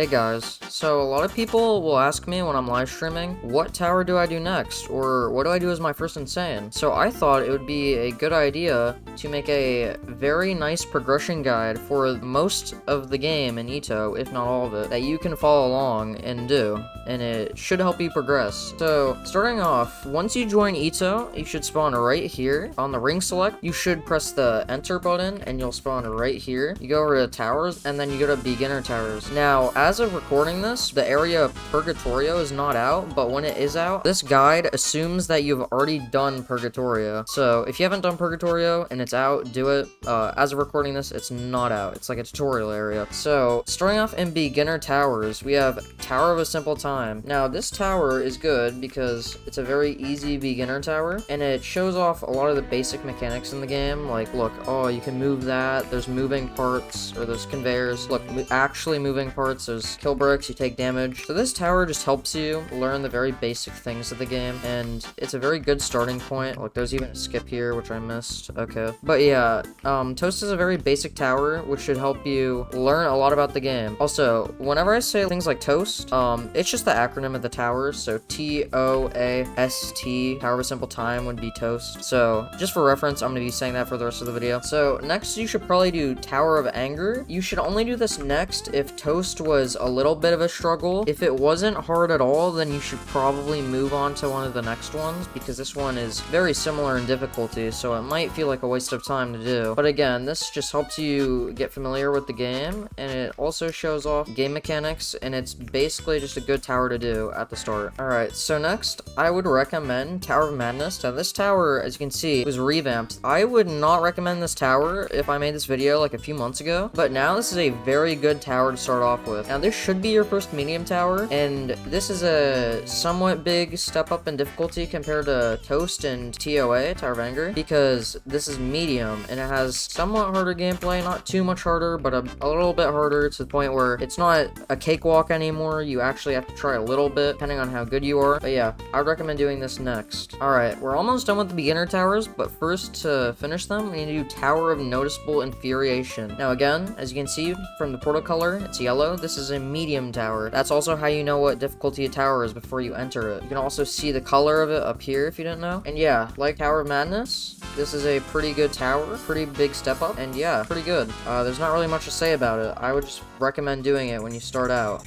Hey guys, so a lot of people will ask me when I'm live streaming, what tower do I do next, or what do I do as my first insane? So I thought it would be a good idea to make a very nice progression guide for most of the game in EToH, if not all of it, that you can follow along and do, and it should help you progress. So starting off, once you join EToH, you should spawn right here. On the ring select, you should press the enter button and you'll spawn right here. You go over to towers and then you go to beginner towers. Now, as of recording this, the area of Purgatorio is not out, but when it is out, this guide assumes that you've already done Purgatorio. So if you haven't done Purgatorio and it's out, do it. As of recording this, it's not out. It's like a tutorial area. So starting off in beginner towers, we have Tower of a Simple Time. Now this tower is good because it's a very easy beginner tower and it shows off a lot of the basic mechanics in the game. Like, look, oh, you can move that. There's moving parts, or there's conveyors. Look, actually moving parts. There's kill bricks, you take damage. So this tower just helps you learn the very basic things of the game, and it's a very good starting point. Look, there's even a skip here, which I missed. Okay. But yeah, Toast is a very basic tower, which should help you learn a lot about the game. Also, whenever I say things like Toast, it's just the acronym of the tower. So TOAST, Tower of a Simple Time would be Toast. So just for reference, I'm going to be saying that for the rest of the video. So next, you should probably do Tower of Anger. You should only do this next if Toast was a little bit of a struggle. If it wasn't hard at all, then you should probably move on to one of the next ones, because this one is very similar in difficulty, so it might feel like a waste of time to do. But again, this just helps you get familiar with the game, and it also shows off game mechanics, and it's basically just a good tower to do at the start. Alright, so next, I would recommend Tower of Madness. Now this tower, as you can see, was revamped. I would not recommend this tower if I made this video like a few months ago, but now this is a very good tower to start off with. Now this should be your first medium tower, and this is a somewhat big step up in difficulty compared to Toast and TOA, Tower of Anger, because this is medium, and it has somewhat harder gameplay, not too much harder, but a little bit harder, to the point where it's not a cakewalk anymore. You actually have to try a little bit, depending on how good you are. But yeah, I would recommend doing this next. Alright, we're almost done with the beginner towers, but first, to finish them, we need to do Tower of Noticeable Infuriation. Now again, as you can see from the portal color, it's yellow. This is a medium tower. That's also how you know what difficulty a tower is before you enter it. You can also see the color of it up here if you didn't know. And yeah, like Tower of Madness, this is a pretty good tower, pretty big step up, and yeah, pretty good. There's not really much to say about it. I would just recommend doing it when you start out.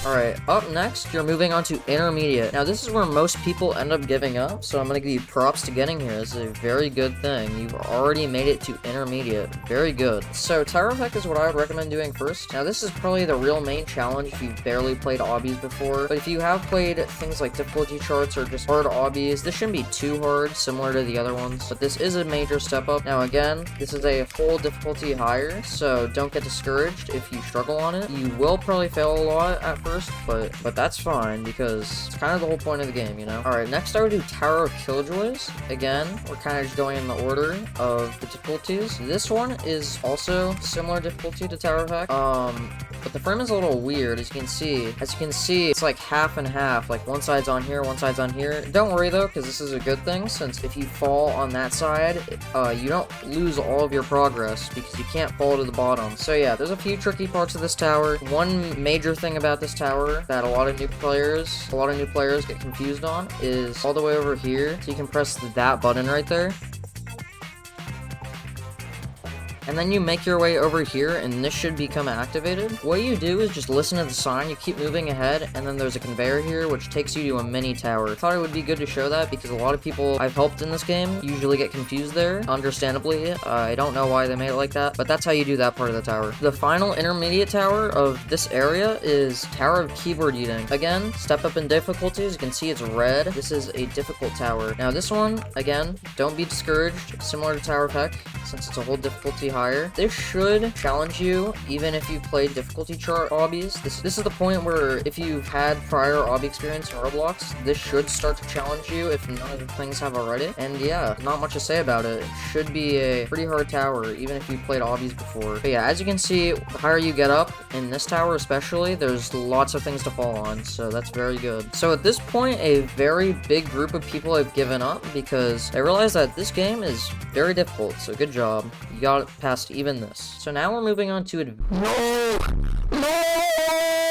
Alright, up next, you're moving on to intermediate. Now, this is where most people end up giving up, so I'm going to give you props to getting here. This is a very good thing. You've already made it to intermediate. Very good. So, Tower Effect is what I would recommend doing first. Now, this is probably the real main challenge if you've barely played obbies before, but if you have played things like difficulty charts or just hard obbies, this shouldn't be too hard, similar to the other ones, but this is a major step up. Now, again, this is a whole difficulty higher, so don't get discouraged if you struggle on it. You will probably fail a lot at first, but that's fine, because it's kind of the whole point of the game, you know? Alright, next I would do Tower of Killjoys. Again, we're kind of just going in the order of the difficulties. This one is also similar difficulty to Tower of Heck, but the frame is a little weird, as you can see. As you can see, it's like half and half, like one side's on here, one side's on here. Don't worry though, because this is a good thing, since if you fall on that side, you don't lose all of your progress, because you can't fall to the bottom. So yeah, there's a few tricky parts of this tower. One major thing about this tower that a lot of new players get confused on is all the way over here. So you can press that button right there, and then you make your way over here, and this should become activated. What you do is just listen to the sign, you keep moving ahead, and then there's a conveyor here, which takes you to a mini tower. I thought it would be good to show that, because a lot of people I've helped in this game usually get confused there, understandably. I don't know why they made it like that, but that's how you do that part of the tower. The final intermediate tower of this area is Tower of Keyboard Eating. Again, step up in difficulty. As you can see, it's red. This is a difficult tower. Now this one, again, don't be discouraged. Similar to Tower of Heck, since it's a whole difficulty higher. This should challenge you, even if you've played difficulty chart obbies. This is the point where if you've had prior obby experience in Roblox, this should start to challenge you if none of the things have already. And yeah, not much to say about it. It should be a pretty hard tower, even if you've played obbies before. But yeah, as you can see, the higher you get up, in this tower especially, there's lots of things to fall on, so that's very good. So at this point, a very big group of people have given up, because they realize that this game is very difficult, so good job. job. You got past even this. So now we're moving on to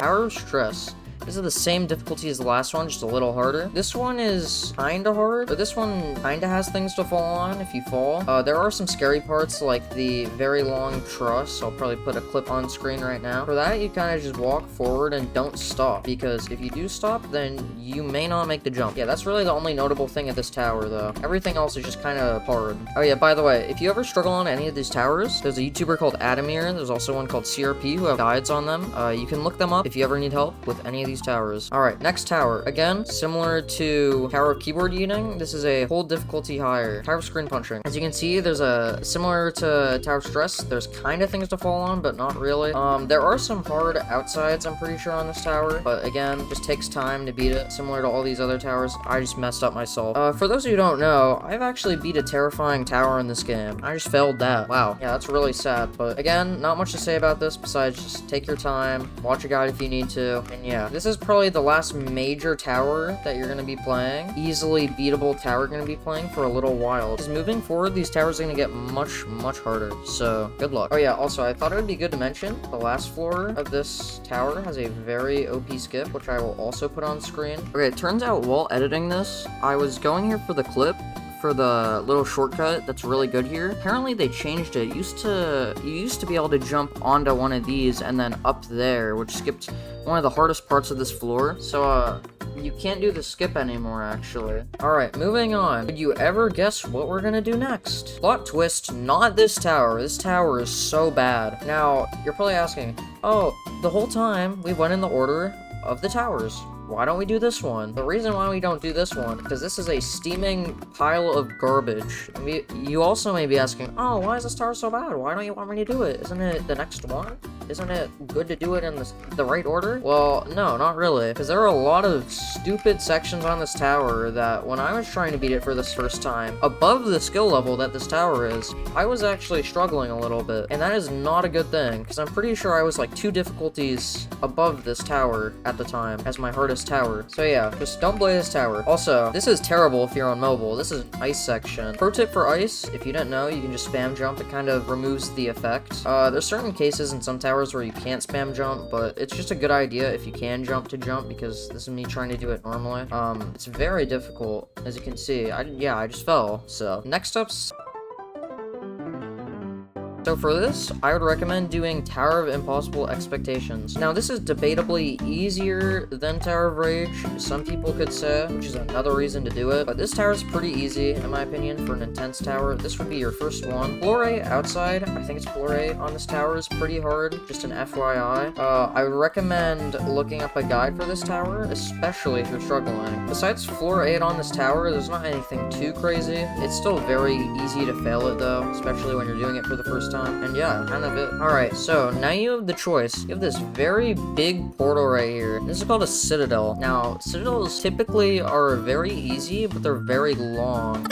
Tower of Stress. This is the same difficulty as the last one, just a little harder. This one is kinda hard, but this one kinda has things to fall on if you fall. There are some scary parts, like the very long truss. I'll probably put a clip on screen right now. For that, you kinda just walk forward and don't stop, because if you do stop, then you may not make the jump. Yeah, that's really the only notable thing at this tower, though. Everything else is just kinda hard. Oh yeah, by the way, if you ever struggle on any of these towers, there's a YouTuber called Adamir. There's also one called CRP who have guides on them. You can look them up if you ever need help with any of these towers. Alright, next tower. Again, similar to Tower of Keyboard Eating, this is a whole difficulty higher. Tower of Screen Punching. As you can see, there's a similar to Tower of Stress. There's kind of things to fall on, but not really. There are some hard outsides, I'm pretty sure, on this tower, but again, just takes time to beat it. Similar to all these other towers, I just messed up myself. For those who don't know, I've actually beat a terrifying tower in this game. I just failed that. Wow. Yeah, that's really sad, but again, not much to say about this besides just take your time, watch a guide if you need to, and yeah, this is probably the last major tower that you're going to be playing. Easily beatable tower you're going to be playing for a little while. Because moving forward, these towers are going to get much, much harder. So, good luck. Oh yeah, also, I thought it would be good to mention, the last floor of this tower has a very OP skip, which I will also put on screen. Okay, it turns out while editing this, I was going here for the clip, for the little shortcut that's really good here. Apparently they changed it. You used to be able to jump onto one of these and then up there, which skipped one of the hardest parts of this floor. So you can't do the skip anymore, actually. Alright, moving on. Could you ever guess what we're gonna do next? Plot twist, not this tower. This tower is so bad. Now, you're probably asking, oh, the whole time we went in the order of the towers. Why don't we do this one? The reason why we don't do this one, because this is a steaming pile of garbage. You also may be asking, oh, why is this tower so bad? Why don't you want me to do it? Isn't it the next one? Isn't it good to do it in the right order? Well, no, not really, because there are a lot of stupid sections on this tower that when I was trying to beat it for this first time, above the skill level that this tower is, I was actually struggling a little bit, and that is not a good thing, because I'm pretty sure I was like 2 difficulties above this tower at the time as my hardest tower. So yeah, just don't play this tower. Also, this is terrible if you're on mobile. This is an ice section. Pro tip for ice, if you didn't know, you can just spam jump. It kind of removes the effect. There's certain cases in some towers where you can't spam jump, but it's just a good idea if you can jump to jump, because this is me trying to do it normally. It's very difficult, as you can see. I just fell. So next up's... So for this, I would recommend doing Tower of Impossible Expectations. Now, this is debatably easier than Tower of Rage, some people could say, which is another reason to do it, but this tower is pretty easy, in my opinion, for an intense tower. This would be your first one. Floor 8 outside, I think it's floor 8 on this tower, is pretty hard, just an FYI. I would recommend looking up a guide for this tower, especially if you're struggling. Besides floor 8 on this tower, there's not anything too crazy. It's still very easy to fail it, though, especially when you're doing it for the first time. And yeah, kind of it. Alright, so now you have the choice. You have this very big portal right here. This is called a citadel. Now, citadels typically are very easy, but they're very long.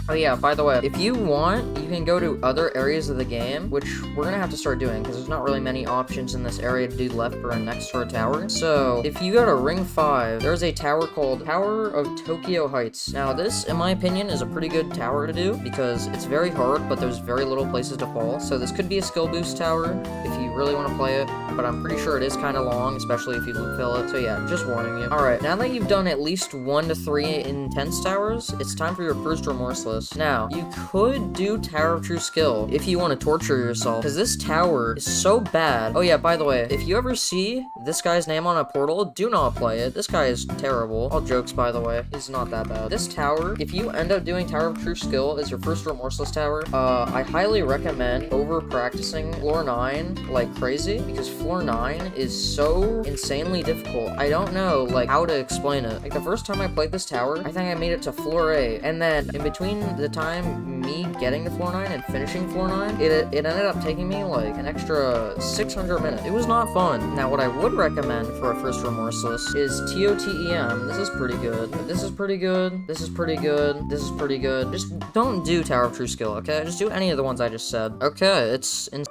Oh yeah, by the way, if you want, you can go to other areas of the game, which we're gonna have to start doing, because there's not really many options in this area to do left or next to a tower. So, if you go to Ring 5, there's a tower called Tower of Tokyo Heights. Now, this, in my opinion, is a pretty good tower to do, because it's very hard, but there's very little places to fall. So this could be a skill boost tower, if you really want to play it, but I'm pretty sure it is kind of long, especially if you loop fill it. So yeah, just warning you. Alright, now that you've done at least 1 to 3 intense towers, it's time for your first Remorseless. Now, you could do Tower of True Skill if you want to torture yourself, because this tower is so bad. Oh yeah, by the way, if you ever see this guy's name on a portal, do not play it. This guy is terrible. All jokes, by the way. He's not that bad. This tower, if you end up doing Tower of True Skill as your first Remorseless tower, I highly recommend over-practicing floor 9 like crazy, because floor 9 is so insanely difficult. I don't know, like, how to explain it. Like, the first time I played this tower, I think I made it to floor 8, and then in between the time me getting to floor 9 and finishing floor 9, it ended up taking me like an extra 600 minutes. It was not fun. Now, what I would recommend for a first Remorseless is TOTEM. This is pretty good. This is pretty good. This is pretty good. This is pretty good. Just don't do Tower of True Skill, okay? Just do any of the ones I just said. Okay, it's in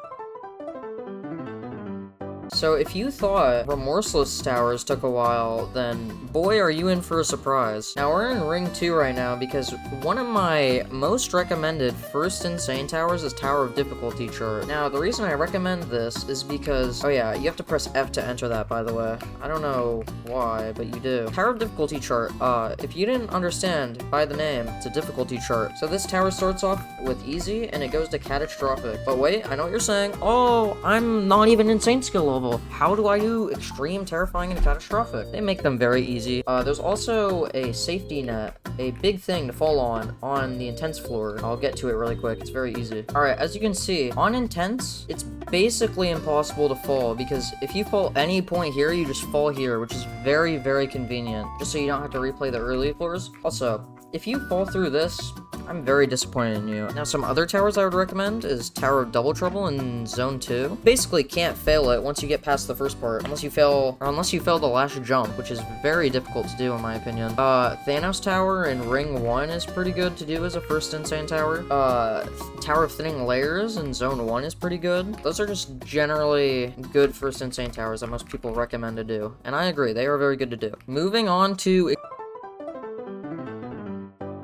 So if you thought Remorseless Towers took a while, then boy are you in for a surprise. Now we're in Ring 2 right now because one of my most recommended first Insane Towers is Tower of Difficulty chart. Now the reason I recommend this is because, oh yeah, you have to press F to enter that, by the way. I don't know why, but you do. Tower of Difficulty chart, if you didn't understand by the name, it's a difficulty chart. So this tower starts off with easy and it goes to catastrophic. But wait, I know what you're saying. Oh, I'm not even insane skill level. How do I do extreme, terrifying, and catastrophic? They make them very easy. There's also a safety net, a big thing to fall on the intense floor. I'll get to it really quick. It's very easy. All right, as you can see, on intense, it's basically impossible to fall because if you fall any point here, you just fall here, which is very, very convenient, just so you don't have to replay the early floors. Also, if you fall through this, I'm very disappointed in you. Now, some other towers I would recommend is Tower of Double Trouble in Zone 2. Basically, can't fail it once you get past the first part, unless you fail the last jump, which is very difficult to do in my opinion. Thanos Tower in Ring 1 is pretty good to do as a first Insane Tower. Tower of Thinning Layers in Zone 1 is pretty good. Those are just generally good first Insane Towers that most people recommend to do, and I agree, they are very good to do. Moving on to...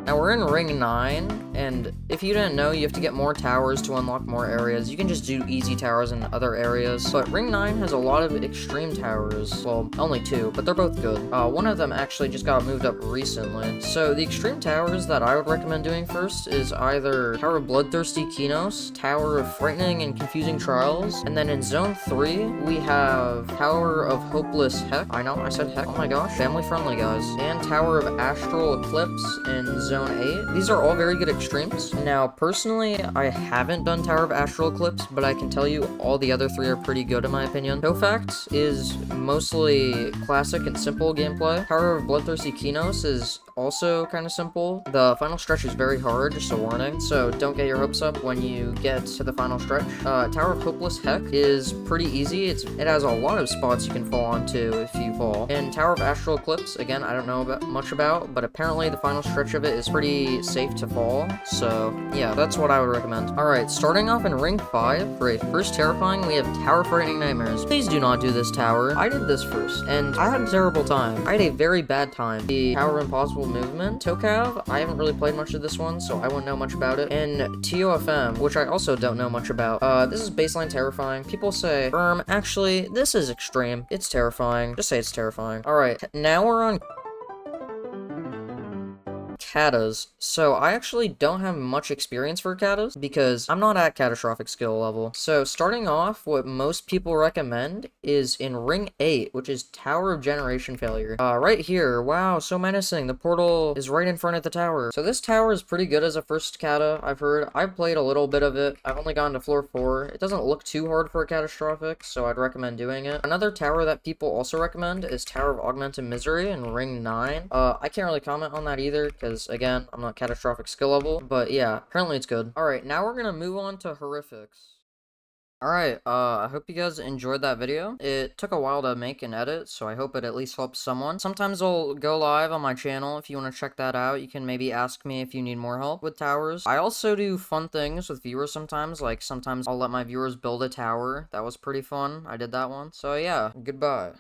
Now we're in Ring 9, and if you didn't know, you have to get more towers to unlock more areas. You can just do easy towers in other areas, but Ring 9 has a lot of extreme towers. Well, only 2, but they're both good. One of them actually just got moved up recently. So the extreme towers that I would recommend doing first is either Tower of Bloodthirsty Kinos, Tower of Frightening and Confusing Trials, and then in Zone 3, we have Tower of Hopeless Heck. I know, I said heck. Oh my gosh, family friendly, guys. And Tower of Astral Eclipse in Zone 8. These are all very good extremes. Now, personally, I haven't done Tower of Astral Eclipse, but I can tell you all the other 3 are pretty good in my opinion. Tofax is mostly classic and simple gameplay. Tower of Bloodthirsty Kinos is also kind of simple. The final stretch is very hard, just a warning, so don't get your hopes up when you get to the final stretch. Tower of Hopeless Heck is pretty easy. It has a lot of spots you can fall onto if you fall. And Tower of Astral Eclipse, again, I don't know much about, but apparently the final stretch of it is pretty safe to fall, so yeah, that's what I would recommend. Alright, starting off in Ring 5, for a first terrifying, we have Tower Frightening Nightmares. Please do not do this tower. I did this first, and I had a terrible time. I had a very bad time. The Tower of Impossible Movement, Tokav, I haven't really played much of this one, so I wouldn't know much about it. And EToH, which I also don't know much about. This is baseline terrifying. People say, actually, this is extreme. It's terrifying. Just say it's terrifying. Alright, now we're on katas. So I actually don't have much experience for katas because I'm not at catastrophic skill level. So starting off, what most people recommend is in Ring 8, which is Tower of Generation Failure. Right here. Wow, so menacing. The portal is right in front of the tower. So this tower is pretty good as a first kata, I've heard. I've played a little bit of it. I've only gone to floor 4. It doesn't look too hard for a catastrophic, so I'd recommend doing it. Another tower that people also recommend is Tower of Augmented Misery in Ring 9. I can't really comment on that either, because again, I'm not catastrophic skill level, but yeah, apparently it's good. Alright, now we're gonna move on to horrifics. Alright, I hope you guys enjoyed that video. It took a while to make and edit, so I hope it at least helps someone. Sometimes I'll go live on my channel. If you want to check that out, you can maybe ask me if you need more help with towers. I also do fun things with viewers sometimes, like sometimes I'll let my viewers build a tower. That was pretty fun. I did that one. So yeah, goodbye.